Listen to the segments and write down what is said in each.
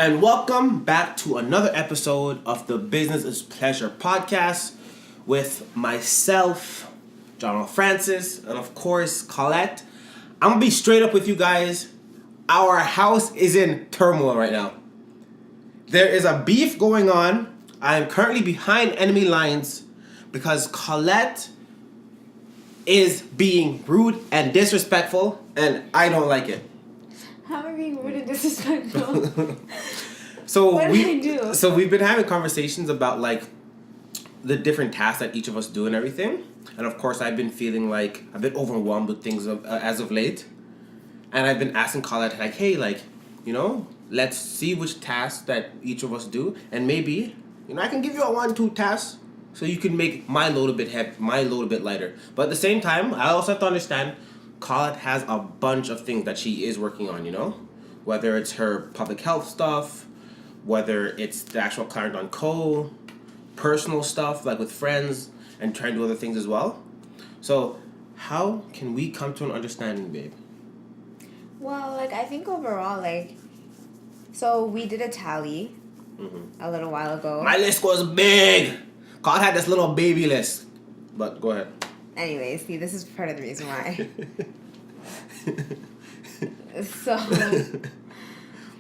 and welcome back to another episode of the Business is Pleasure podcast with myself, John Francis, and of course, Colette. I'm gonna be straight up with you guys. Our house is in turmoil right now. There is a beef going on. I am currently behind enemy lines because Colette is being rude and disrespectful, and I don't like it. How am I being rude and disrespectful? What did I do? So we've been having conversations about like the different tasks that each of us do and everything. And of course, I've been feeling like a bit overwhelmed with things as of late. And I've been asking Colette like, hey, like, let's see which tasks that each of us do, and maybe, I can give you a 1-2 task so you can make my load a bit lighter. But at the same time, I also have to understand Colette has a bunch of things that she is working on, whether it's her public health stuff, whether it's the actual Clarendon on Co, personal stuff like with friends and trying to do other things as well. So how can we come to an understanding, babe? Well, I think overall, so we did a tally a little while ago. My list was big. God had this little baby list. But go ahead. Anyway, see, this is part of the reason why.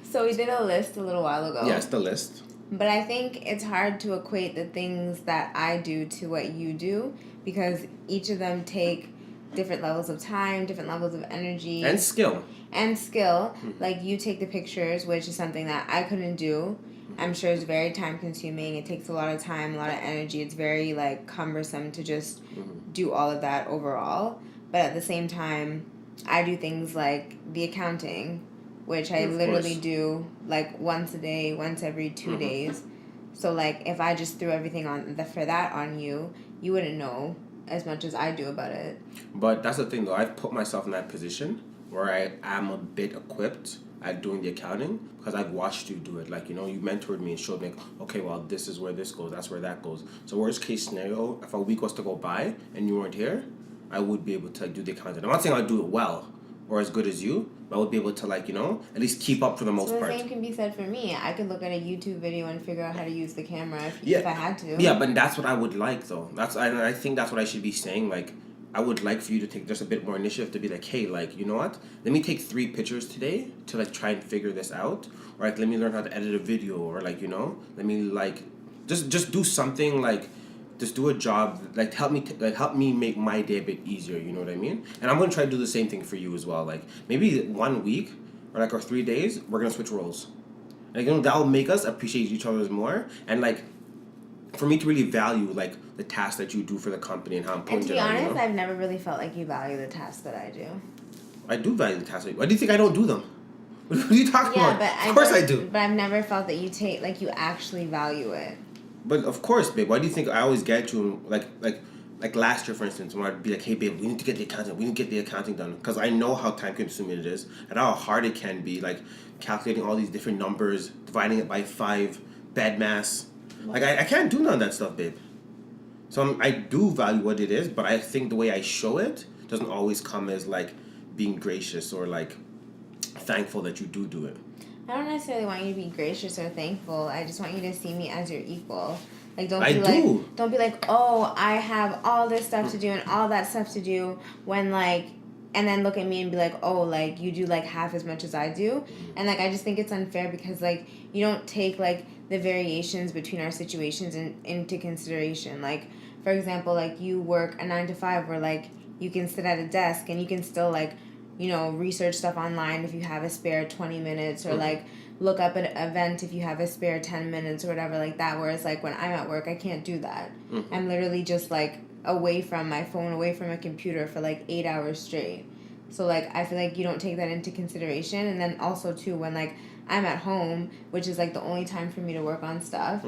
So we did a list a little while ago. Yes, the list. But I think it's hard to equate the things that I do to what you do because each of them take different levels of time, different levels of energy. And skill. Like you take the pictures, which is something that I couldn't do. I'm sure it's very time consuming. It takes a lot of time, a lot of energy. It's very cumbersome to just do all of that overall. But at the same time, I do things like the accounting, which I literally do once a day, once every 2 days. So if I just threw everything for that on you, you wouldn't know as much as I do about it. But that's the thing though, I've put myself in that position where I am a bit equipped at doing the accounting because I've watched you do it. You mentored me and showed me, okay, well, this is where this goes, that's where that goes. So worst case scenario, if a week was to go by and you weren't here, I would be able to do the accounting. I'm not saying I'd do it well or as good as you, but I would be able to at least keep up for the most part. The same can be said for me. I could look at a YouTube video and figure out how to use the camera if I had to. Yeah, but that's what I would like though. I think that's what I should be saying. I would like for you to take just a bit more initiative to be like, hey, you know what? Let me take 3 pictures today to try and figure this out. Or let me learn how to edit a video. Or let me just do something just do a job help me make my day a bit easier. You know what I mean? And I'm gonna try to do the same thing for you as well. Maybe 1 week or 3 days we're gonna switch roles. That will make us appreciate each other more and for me to really value the tasks that you do for the company and how important you are. And to be honest, I've never really felt like you value the tasks that I do. I do value the tasks. Why do you think I don't do them? What are you talking about? But of course I do. But I've never felt that you actually value it. But of course, babe. Why do you think I always get you like last year, for instance, when I'd be like, hey, babe, we need to get the accounting done. Because I know how time-consuming it is and how hard it can be, calculating all these different numbers, dividing it by 5, bed mass. I can't do none of that stuff, babe. So I do value what it is, but I think the way I show it doesn't always come as, being gracious or, thankful that you do it. I don't necessarily want you to be gracious or thankful. I just want you to see me as your equal. Don't be like, oh, I have all this stuff to do and all that stuff to do when and then look at me and be like, oh, you do half as much as I do. And I just think it's unfair because you don't take the variations between our situations into consideration. For example, you work a 9 to 5 where you can sit at a desk and you can still research stuff online if you have a spare 20 minutes or look up an event if you have a spare 10 minutes or whatever like that. Whereas when I'm at work, I can't do that. I'm literally just away from my phone, away from a computer for 8 hours straight. So I feel you don't take that into consideration. And then also too, when I'm at home, which is the only time for me to work on stuff,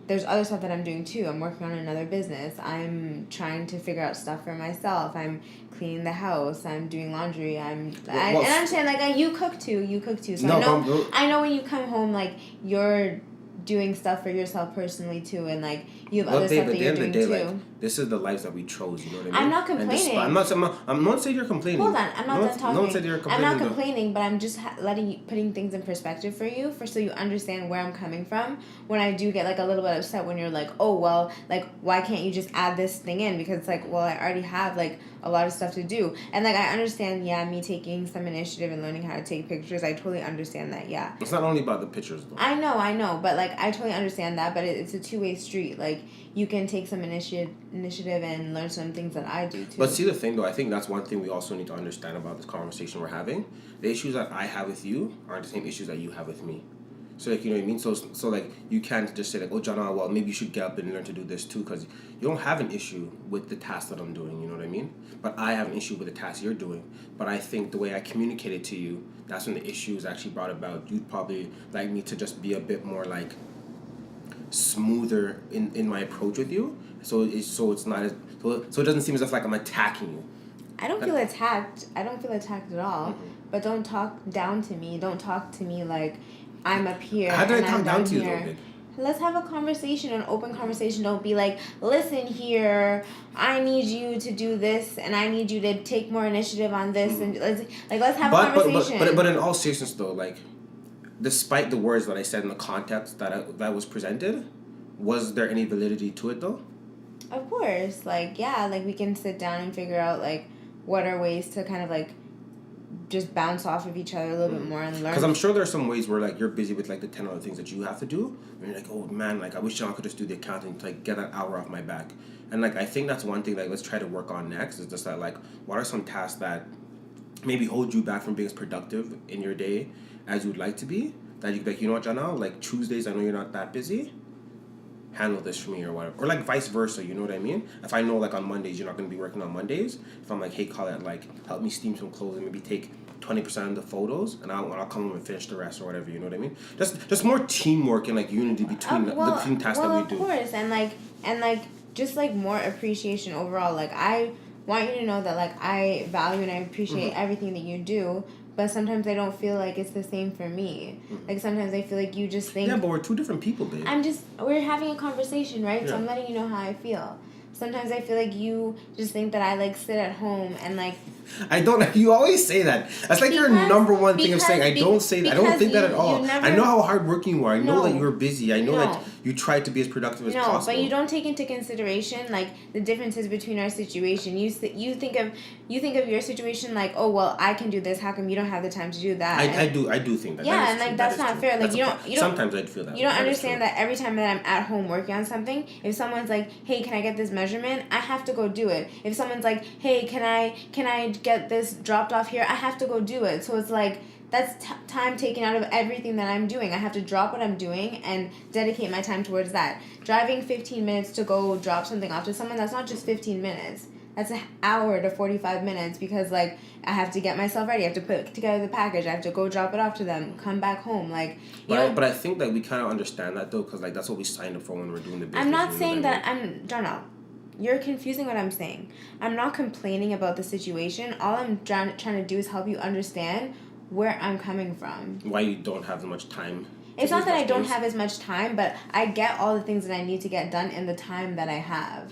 there's other stuff that I'm doing too. I'm working on another business. I'm trying to figure out stuff for myself. I'm cleaning the house. I'm doing laundry. And I'm saying you cook too. So I know when you come home, you're doing stuff for yourself personally too, and like you have other stuff that you're doing too. Like, this is the lives that we chose. You know what I mean? I'm not complaining. I'm not saying you're complaining. Hold on, I'm not done talking. Don't say you're complaining. I'm not complaining, but I'm just putting things in perspective for you, so you understand where I'm coming from. When I do get like a little bit upset when you're like, oh well, like why can't you just add this thing in? Because it's like, well, I already have like a lot of stuff to do, and like I understand, me taking some initiative and learning how to take pictures. I totally understand that. Yeah. It's not only about the pictures though. I know, but like I totally understand that, but it's a two-way street. Like you can take some initiative and learn some things that I do too. But see the thing though, I think that's one thing we also need to understand about this conversation we're having. The issues that I have with you aren't the same issues that you have with me. So like, you know what I mean? So like you can't just say like, oh Jana, well maybe you should get up and learn to do this too, because you don't have an issue with the task that I'm doing, you know what I mean? But I have an issue with the task you're doing. But I think the way I communicated to you, that's when the issue is actually brought about. You'd probably like me to just be a bit more like smoother in my approach with you. So it's not as so it doesn't seem as if like I'm attacking you. I don't feel attacked. I don't feel attacked at all. Mm-hmm. But don't talk down to me. Don't talk to me like I'm up here. How did I talk down to you though, babe? Let's have a conversation, an open conversation. Don't be like, listen here, I need you to do this, and I need you to take more initiative on this, and let's have a conversation. But in all seriousness though, like, despite the words that I said in the context that was presented, was there any validity to it though? Of course, like we can sit down and figure out like what are ways to kind of like just bounce off of each other a little bit more and learn. Because I'm sure there are some ways where like you're busy with like the 10 other things that you have to do, and you're like, oh man, like I wish John could just do the accounting to like get that hour off my back. And like I think that's one thing like let's try to work on next is just that like what are some tasks that maybe hold you back from being as productive in your day as you'd like to be, that you could be like, you know what, Jana, like Tuesdays I know you're not that busy, handle this for me or whatever. Or like vice versa, you know what I mean? If I know like on Mondays you're not going to be working on Mondays, if I'm like, hey Colette, like help me steam some clothes and maybe take 20% of the photos and I'll come home and finish the rest or whatever, you know what I mean? Just more teamwork and like unity between the team tasks that we do. Of course, and like just like more appreciation overall. Like I want you to know that like I value and I appreciate everything that you do. But sometimes I don't feel like it's the same for me. Mm-hmm. Like sometimes I feel like you just think... Yeah, but we're two different people, babe. We're having a conversation, right? Yeah. So I'm letting you know how I feel. Sometimes I feel like you just think that I like sit at home and like... I don't... You always say that. That's like your number one thing of saying, I don't say that. I don't think that at all. I know how hardworking you are. I know that you're busy. I know that you try to be as productive as possible. No, but you don't take into consideration like the differences between our situation. You think of your situation like, oh well, I can do this. How come you don't have the time to do that? I do think that. Yeah, and like that's not fair. Like you don't. Sometimes I'd feel that. You don't understand that every time that I'm at home working on something, if someone's like, hey, can I get this measurement? I have to go do it. If someone's like, hey, can I get this dropped off here? I have to go do it. So it's like. That's time taken out of everything that I'm doing. I have to drop what I'm doing and dedicate my time towards that. Driving 15 minutes to go drop something off to someone, that's not just 15 minutes. That's an hour to 45 minutes because, like, I have to get myself ready. I have to put together the package. I have to go drop it off to them, come back home. Like, but I think that we kind of understand that, though, because, like, that's what we signed up for when we're doing the business. I'm not saying that Darnell, you're confusing what I'm saying. I'm not complaining about the situation. All I'm trying to do is help you understand where I'm coming from. Why you don't have as much time. It's not that I don't have as much time, but I get all the things that I need to get done in the time that I have.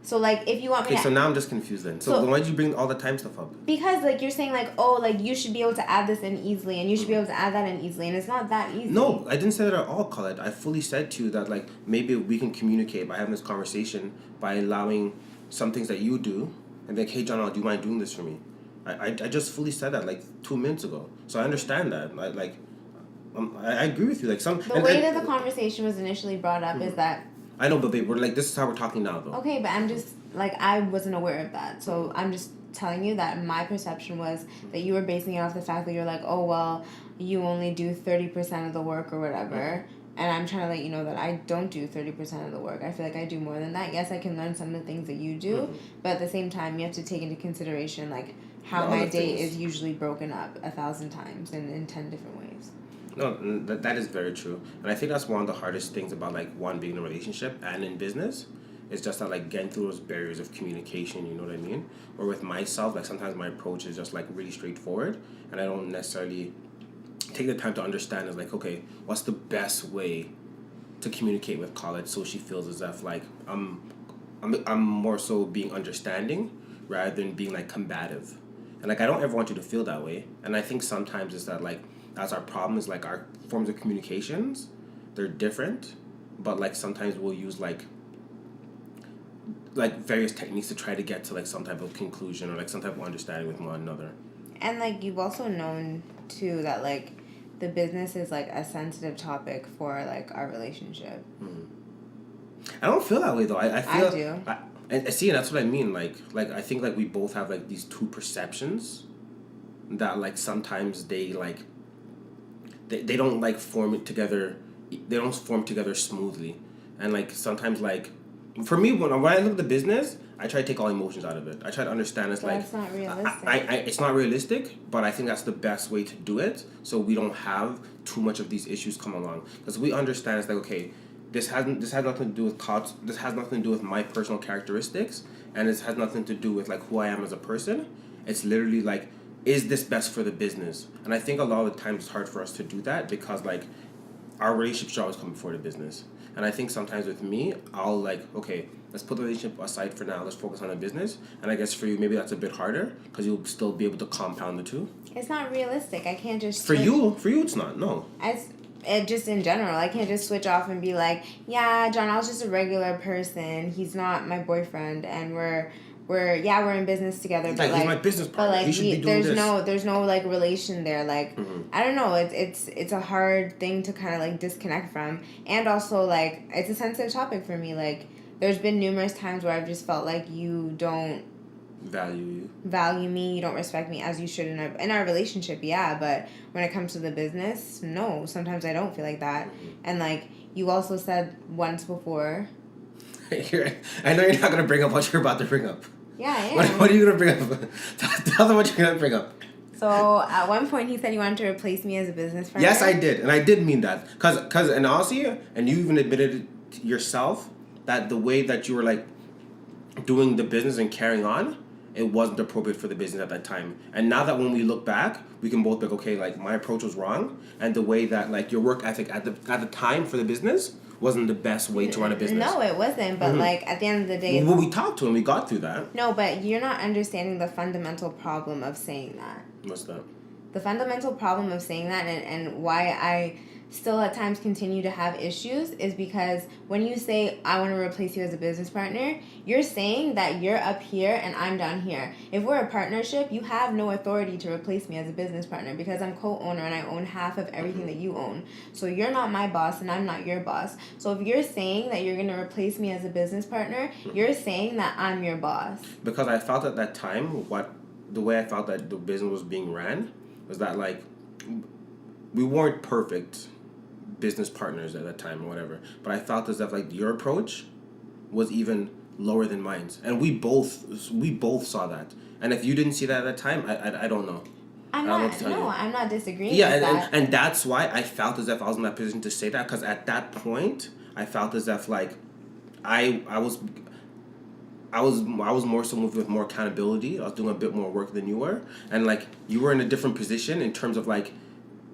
So, like, if you want me to... Okay, so now I'm just confused then. So why did you bring all the time stuff up? Because, like, you're saying, like, oh, like, you should be able to add this in easily, and you should be able to add that in easily, and it's not that easy. No, I didn't say that at all, Colette. I fully said to you that, like, maybe we can communicate by having this conversation by allowing some things that you do, and like, hey, John, do you mind doing this for me? I just fully said that like 2 minutes ago, so I understand that. I agree with you. Like the way that the conversation was initially brought up is that I know, but babe, we're like this is how we're talking now, though. Okay, but I'm just like I wasn't aware of that, so I'm just telling you that my perception was that you were basing it off the fact that you're like, oh well, you only do 30% of the work or whatever. And I'm trying to let you know that I don't do 30% of the work. I feel like I do more than that. Yes, I can learn some of the things that you do, but at the same time, you have to take into consideration like how my day is usually broken up 1,000 times in 10 different ways. No, that is very true. And I think that's one of the hardest things about like one being in a relationship and in business. It's just that like getting through those barriers of communication, you know what I mean? Or with myself, like sometimes my approach is just like really straightforward and I don't necessarily take the time to understand is like, okay, what's the best way to communicate with Colette, so she feels as if like I'm more so being understanding rather than being like combative. And like I don't ever want you to feel that way. And I think sometimes it's that like that's our problem is like our forms of communications, they're different, but like sometimes we'll use like various techniques to try to get to like some type of conclusion or like some type of understanding with one another. And like you've also known too that like the business is like a sensitive topic for like our relationship. I don't feel that way though. I feel I do. And see, and that's what I mean. Like I think like we both have like these two perceptions that like sometimes they like they don't like form it together. They don't form together smoothly, and like sometimes like for me when I look at the business, I try to take all emotions out of it. I try to understand it's like that's not realistic. it's not realistic, but I think that's the best way to do it so we don't have too much of these issues come along because we understand it's like okay. This has nothing to do with costs. This has nothing to do with my personal characteristics, and this has nothing to do with like who I am as a person. It's literally like, is this best for the business? And I think a lot of the times it's hard for us to do that because like, our relationship should always come before the business. And I think sometimes with me, I'll like, okay, let's put the relationship aside for now. Let's focus on the business. And I guess for you, maybe that's a bit harder because you'll still be able to compound the two. It's not realistic. I can't just for you, it's not. No. It just in general, I can't just switch off and be like, yeah, John, I was just a regular person. He's not my boyfriend, and we're in business together. But like he's my business partner. But like he should be doing there's no like relation there. Like I don't know. It's a hard thing to kind of like disconnect from, and also like it's a sensitive topic for me. Like there's been numerous times where I've just felt like you don't value me, you don't respect me as you should in our relationship, yeah, but when it comes to the business, no, sometimes I don't feel like that. And like you also said once before I know you're not going to bring up what you're about to bring up. Yeah, I am. What are you going to bring up? Tell them what you're going to bring up. So at one point he said he wanted to replace me as a business partner. Yes, I did, and I did mean that because and honestly, and you even admitted it yourself that the way that you were like doing the business and carrying on, it wasn't appropriate for the business at that time. And now that when we look back, we can both be like, okay, like my approach was wrong, and the way that like your work ethic at the time for the business wasn't the best way to run a business. No, it wasn't. But like at the end of the day, well, we talked to him, we got through that. No, but you're not understanding the fundamental problem of saying that. What's that? The fundamental problem of saying that and why I still at times continue to have issues is because when you say I want to replace you as a business partner, you're saying that you're up here and I'm down here. If we're a partnership, you have no authority to replace me as a business partner because I'm co-owner and I own half of everything that you own. So you're not my boss and I'm not your boss. So if you're saying that you're going to replace me as a business partner, you're saying that I'm your boss. Because I felt at that time the way I felt that the business was being ran was that like we weren't perfect business partners at that time or whatever, but I felt as if like your approach was even lower than mine, and we both saw that. And if you didn't see that at that time, I don't know. I'm not disagreeing. Yeah, with and that's why I felt as if I was in that position to say that because at that point I felt as if like I was more so moved with more accountability. I was doing a bit more work than you were, and like you were in a different position in terms of like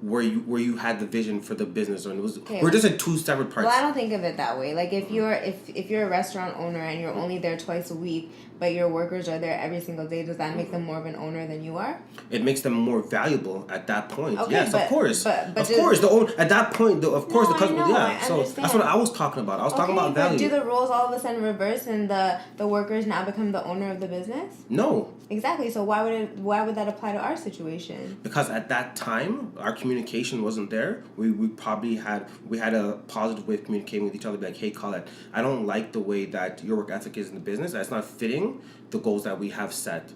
where you had the vision for the business, and it was we're just in two separate parts. Well, I don't think of it that way. Like if you're a restaurant owner and you're only there twice a week, but your workers are there every single day, does that make them more of an owner than you are? It makes them more valuable at that point. Okay, yes, of course. But of course, at that point, of course, the customer. Yeah, so that's what I was talking about. I was talking about value. But do the roles all of a sudden reverse and the workers now become the owner of the business? No. Exactly. So why would that apply to our situation? Because at that time, our communication wasn't there. We probably had a positive way of communicating with each other. Like, hey, Colette, I don't like the way that your work ethic is in the business. That's not fitting the goals that we have set.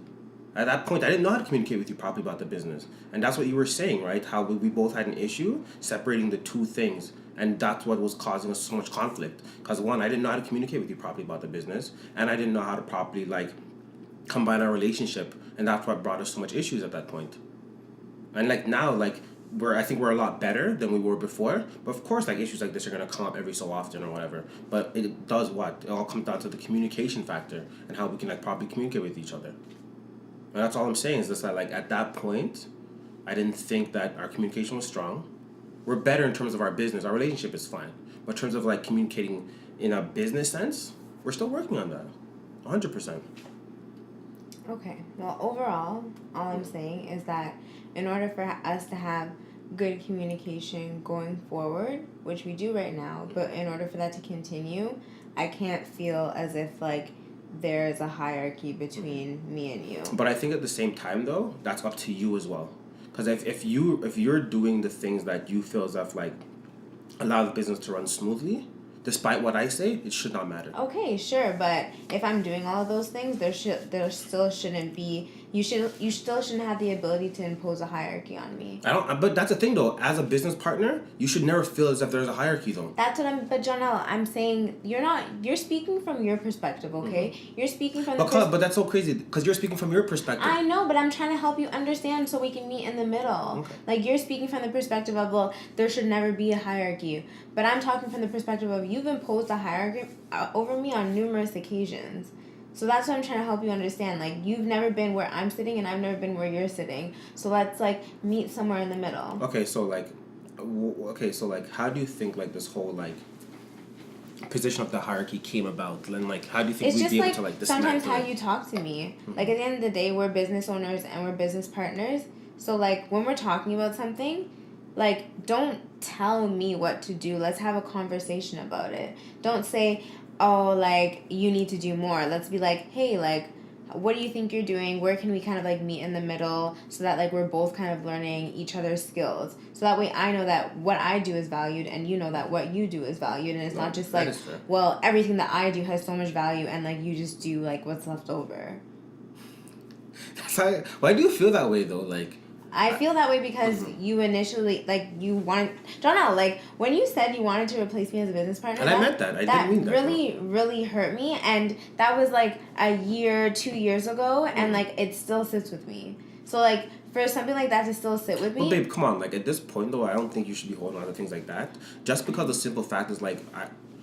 At that point, I didn't know how to communicate with you properly about the business. And that's what you were saying, right? How we both had an issue separating the two things. And that's what was causing us so much conflict. Because one, I didn't know how to communicate with you properly about the business. And I didn't know how to properly, like, combine our relationship. And that's what brought us so much issues at that point. And, like, now, like, I think we're a lot better than we were before. But, of course, like, issues like this are going to come up every so often or whatever. But it does what? It all comes down to the communication factor and how we can, like, properly communicate with each other. And that's all I'm saying is just that, like, at that point, I didn't think that our communication was strong. We're better in terms of our business. Our relationship is fine. But in terms of like communicating in a business sense, we're still working on that, 100%. Okay. Well, overall, all I'm saying is that in order for us to have good communication going forward, which we do right now, but in order for that to continue, I can't feel as if like there's a hierarchy between me and you. But I think at the same time though, that's up to you as well. Because if you're doing the things that you feel as if like allow the business to run smoothly, despite what I say, it should not matter. Okay, sure, but if I'm doing all of those things, there still shouldn't be. You still shouldn't have the ability to impose a hierarchy on me. I don't. But that's the thing though. As a business partner, you should never feel as if there's a hierarchy though. That's what I'm. But Janelle, I'm saying you're not. You're speaking from your perspective, okay? Mm-hmm. You're speaking from. But that's so crazy because you're speaking from your perspective. I know, but I'm trying to help you understand so we can meet in the middle. Okay. Like you're speaking from the perspective of well, there should never be a hierarchy, but I'm talking from the perspective of you've imposed a hierarchy over me on numerous occasions. So that's what I'm trying to help you understand. Like, you've never been where I'm sitting, and I've never been where you're sitting. So let's, like, meet somewhere in the middle. Okay, so, like, how do you think, like, this whole, like, position of the hierarchy came about? And, like, how do you think we'd be able to, like, dismantle it? It's just, like, sometimes how you talk to me. Mm-hmm. Like, at the end of the day, we're business owners and we're business partners. So, like, when we're talking about something, like, don't tell me what to do. Let's have a conversation about it. Don't say, oh, like, you need to do more. Let's be like, hey, like, what do you think you're doing? Where can we kind of, like, meet in the middle so that, like, we're both kind of learning each other's skills. So that way I know that what I do is valued and you know that what you do is valued. And it's not just, like, well, everything that I do has so much value and, like, you just do, like, what's left over. Why do you feel that way, though? Like... I feel that way because you initially, like, you want... Jonelle, like, when you said you wanted to replace me as a business partner... And I meant that. I didn't mean that. That really hurt me. And that was, like, a year, 2 years ago. And, like, it still sits with me. So, like, for something like that to still sit with me... Well, babe, come on. Like, at this point, though, I don't think you should be holding on to things like that. Just because the simple fact is, like...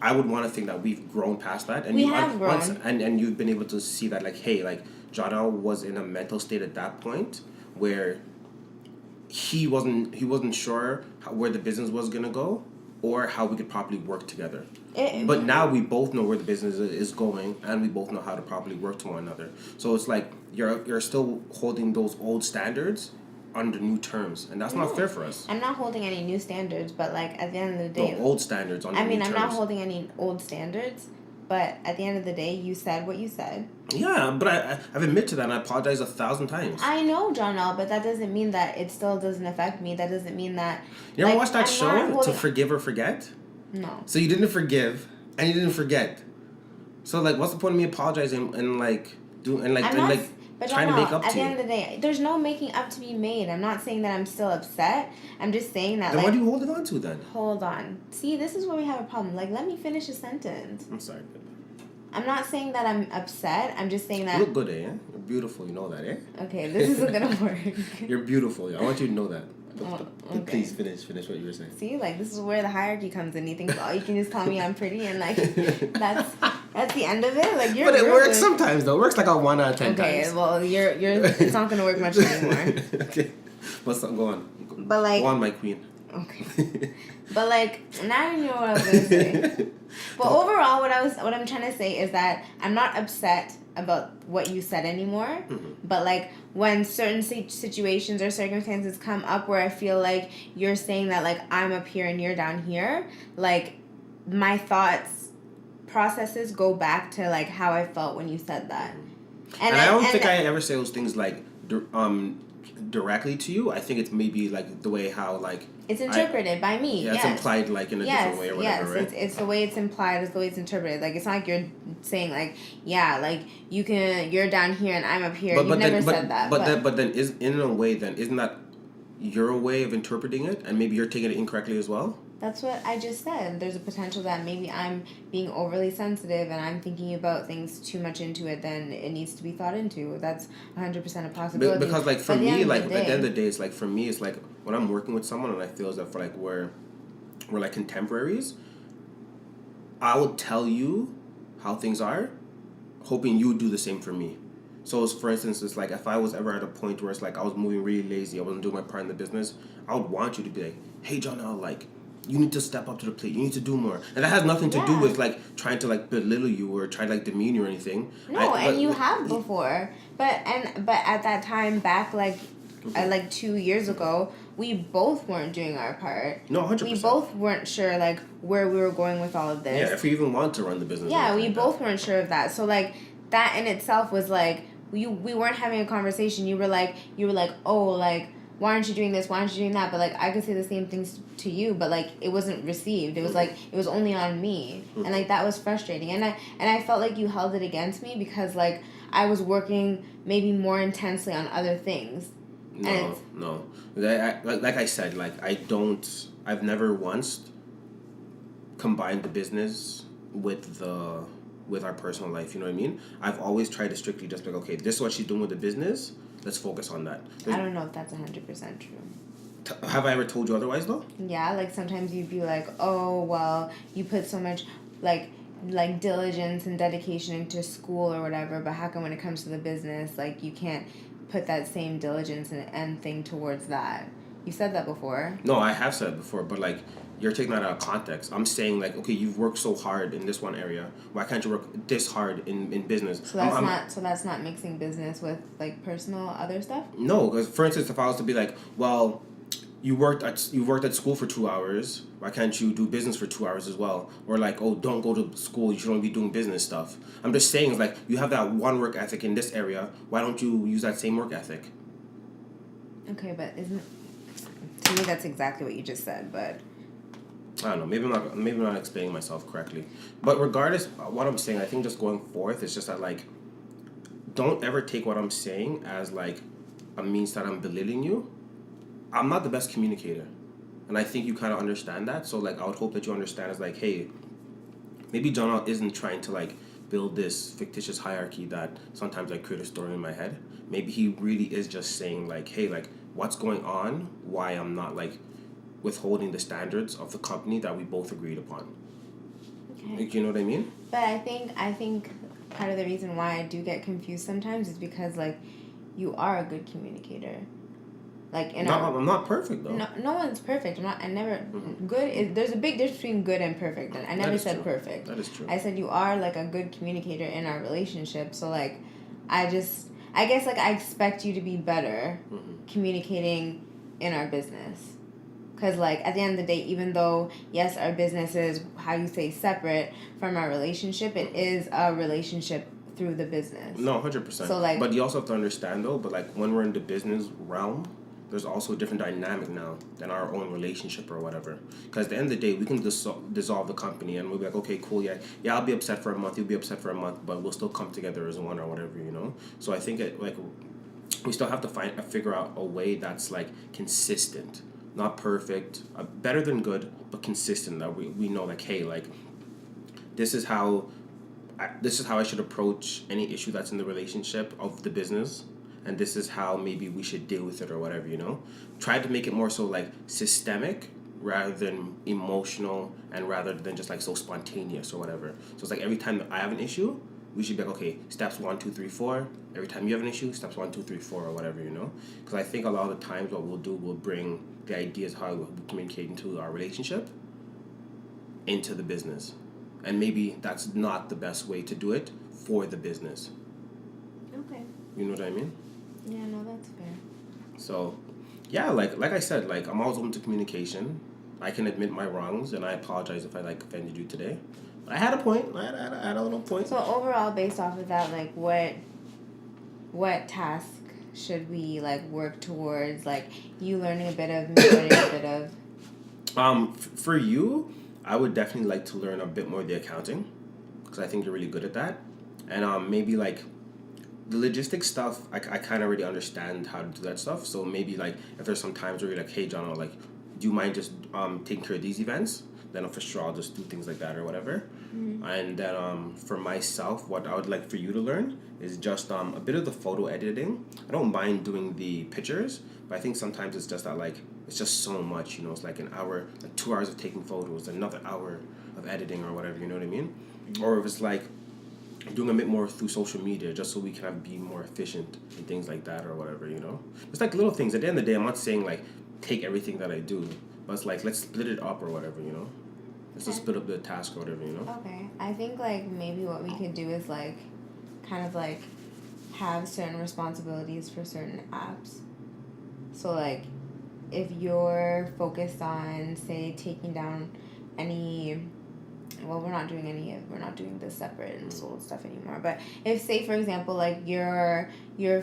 I would want to think that we've grown past that. And we have grown. And you've been able to see that, like, hey, like, Jonelle was in a mental state at that point where... He wasn't sure where the business was gonna go, or how we could properly work together. But now we both know where the business is going, and we both know how to properly work to one another. So it's like you're still holding those old standards under new terms, and that's not fair for us. I'm not holding any new standards, but like at the end of the day, old standards under new terms. I'm not holding any old standards. But at the end of the day, you said what you said. Yeah, but I've admitted to that, and I apologize 1,000 times. I know, Jonelle, but that doesn't mean that it still doesn't affect me. That doesn't mean that... You ever watch that show, To Forgive or Forget? No. So you didn't forgive, and you didn't forget. So, like, what's the point of me apologizing and, like, trying to make up to you? At the end of the day, there's no making up to be made. I'm not saying that I'm still upset. I'm just saying that, then what are you holding on to, then? Hold on. See, this is where we have a problem. Like, let me finish a sentence. I'm sorry, babe. I'm not saying that I'm upset. I'm just saying that... You look good, eh? You're beautiful. You know that, eh? Okay, this isn't going to work. You're beautiful. I want you to know that. Okay. Please finish what you were saying. See, like, this is where the hierarchy comes in. You think, oh, you can just tell me I'm pretty and, like, that's the end of it? Like, you're... But it works sometimes, though. It works like a 1 out of 10 times. Okay, well, it's not going to work much anymore. Okay. Go on. But, like... Go on, my queen. Okay. But, like, now you know what I was going to say. But overall, what I'm trying to say is that I'm not upset about what you said anymore. Mm-hmm. But, like, when certain situations or circumstances come up where I feel like you're saying that, like, I'm up here and you're down here, like, my thoughts processes go back to, like, how I felt when you said that. And I don't think I ever say those things, like, directly to you. I think it's maybe, like, the way how, like... It's interpreted by me. Yeah, it's implied, like, in a different way or whatever, right? It's the way it's implied, it's the way it's interpreted. Like, it's not like you're saying, like, yeah, like, you're down here and I'm up here. You've never said that. But then, in a way, then, isn't that your way of interpreting it? And maybe you're taking it incorrectly as well? That's what I just said. There's a potential that maybe I'm being overly sensitive and I'm thinking about things too much into it than it needs to be thought into. That's 100% a possibility. Because, like, for me, like, at the end of the day, it's like, for me, it's like, when I'm working with someone and I feel as if, like, we're like contemporaries, I will tell you how things are, hoping you do the same for me. So, for instance, it's like, if I was ever at a point where it's like I was moving really lazy, I wasn't doing my part in the business, I would want you to be like, hey, Jonelle, like, you need to step up to the plate. You need to do more, and that has nothing to do with like trying to like belittle you or try to like demean you or anything. No, and you have before, but at that time back like 2 years ago, we both weren't doing our part. No, 100%. We both weren't sure like where we were going with all of this. Yeah, if we even want to run the business. Yeah, we both weren't sure of that. So like that in itself was like we weren't having a conversation. You were like, oh, like, why aren't you doing this? Why aren't you doing that? But like I could say the same things to you, but like it wasn't received. It was like it was only on me, and like that was frustrating. And I felt like you held it against me because like I was working maybe more intensely on other things. No. Like I said, like I've never once combined the business with our personal life. You know what I mean? I've always tried to strictly just like, okay, this is what she's doing with the business. Let's focus on that. I don't know if that's 100% true. Have I ever told you otherwise though? Yeah, like sometimes you'd be like, oh well, you put so much like diligence and dedication into school or whatever, but how come when it comes to the business, like you can't put that same diligence and thing towards that? You said that before. No, I have said it before, but like you're taking that out of context. I'm saying like, okay, you've worked so hard in this one area. Why can't you work this hard in business? So that's not mixing business with like personal other stuff? No, because for instance, if I was to be like, well, you worked at school for 2 hours. Why can't you do business for 2 hours as well? Or like, oh, don't go to school. You should only be doing business stuff. I'm just saying, it's like you have that one work ethic in this area. Why don't you use that same work ethic? Okay, but to me that's exactly what you just said, but I don't know. Maybe I'm not explaining myself correctly. But regardless, what I'm saying, I think just going forth, it's just that like, don't ever take what I'm saying as like a means that I'm belittling you. I'm not the best communicator, and I think you kind of understand that. So like, I would hope that you understand as like, hey, maybe John isn't trying to like build this fictitious hierarchy that sometimes I create a story in my head. Maybe he really is just saying like, hey, like what's going on? Why I'm not like withholding the standards of the company that we both agreed upon. Okay. Like, you know what I mean? But I think part of the reason why I do get confused sometimes is because like you are a good communicator. Like I'm not perfect though. No one's perfect. I never good. There's a big difference between good and perfect. And I never said perfect. That is true. I said you are like a good communicator in our relationship. So like, I guess like I expect you to be better communicating in our business. Because like at the end of the day, even though yes, our business is how you say separate from our relationship, it is a relationship through the business. No, 100%. So like, but you also have to understand though. But like when we're in the business realm, there's also a different dynamic now than our own relationship or whatever. Because at the end of the day, we can dissolve the company and we'll be like, okay, cool, yeah, I'll be upset for a month, you'll be upset for a month, but we'll still come together as one or whatever, you know? So I think we still have to figure out a way that's like consistent, not perfect, better than good, but consistent, that we know like, hey, like this is how I should approach any issue that's in the relationship of the business. And this is how maybe we should deal with it or whatever, you know? Try to make it more so like systemic rather than emotional and rather than just like so spontaneous or whatever. So it's like every time that I have an issue, we should be like, okay, steps 1, 2, 3, 4. Every time you have an issue, steps 1, 2, 3, 4 or whatever, you know? Because I think a lot of the times what we'll do, we'll bring the ideas how we communicate into our relationship into the business. And maybe that's not the best way to do it for the business. Okay. You know what I mean? Yeah, no, that's fair. So, yeah, like I said, like I'm always open to communication. I can admit my wrongs, and I apologize if I like offended you today. I had a point. I had a little point. So overall, based off of that, like what task should we like work towards? Like you learning a bit of, me learning a bit of. For you, I would definitely like to learn a bit more of the accounting, because I think you're really good at that, and maybe like. The logistics stuff, I kind of already understand how to do that stuff. So maybe like if there's some times where you're like, hey John, like, do you mind just taking care of these events? Then for sure I'll just do things like that or whatever. Mm-hmm. And then for myself, what I would like for you to learn is just a bit of the photo editing. I don't mind doing the pictures, but I think sometimes it's just that like it's just so much, you know. It's like an hour, like 2 hours of taking photos, another hour of editing or whatever. You know what I mean? Mm-hmm. Or if it's like doing a bit more through social media just so we can be more efficient and things like that or whatever, you know? It's like little things. At the end of the day, I'm not saying like take everything that I do, But it's like, let's split it up or whatever, you know? Let's just split up the task or whatever, you know? Okay. I think, like, maybe what we could do is, like, kind of, like, have certain responsibilities for certain apps. So, like, if you're focused on, say, taking down any... Well, we're not doing the separate and sold stuff anymore. But if, say, for example, like, you're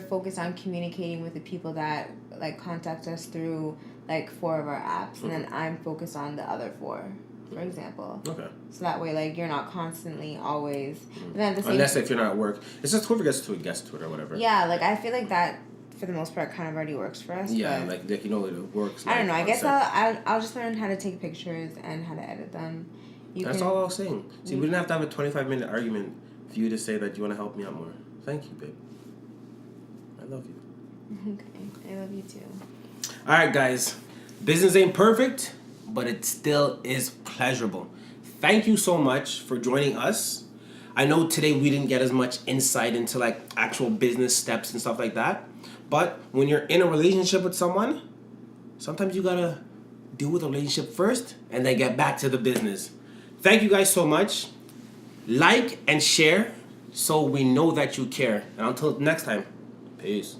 focused on communicating with the people that, like, contact us through, like, 4 of our apps, and then I'm focused on the other 4, for example. Okay. So that way, like, you're not constantly always... But then at the same Unless if you're not at work. It's just whoever gets to it gets to it or whatever. Yeah, like, I feel like that, for the most part, kind of already works for us. Yeah, like, you know, it works. I don't know. I guess I'll just learn how to take pictures and how to edit them. That's all I was saying. See, we didn't have to have a 25-minute argument for you to say that you want to help me out more. Thank you, babe. I love you. Okay. I love you too. All right, guys. Business ain't perfect, but it still is pleasurable. Thank you so much for joining us. I know today we didn't get as much insight into, like, actual business steps and stuff like that. But when you're in a relationship with someone, sometimes you got to deal with the relationship first and then get back to the business. Thank you guys so much. Like and share so we know that you care. And until next time, peace.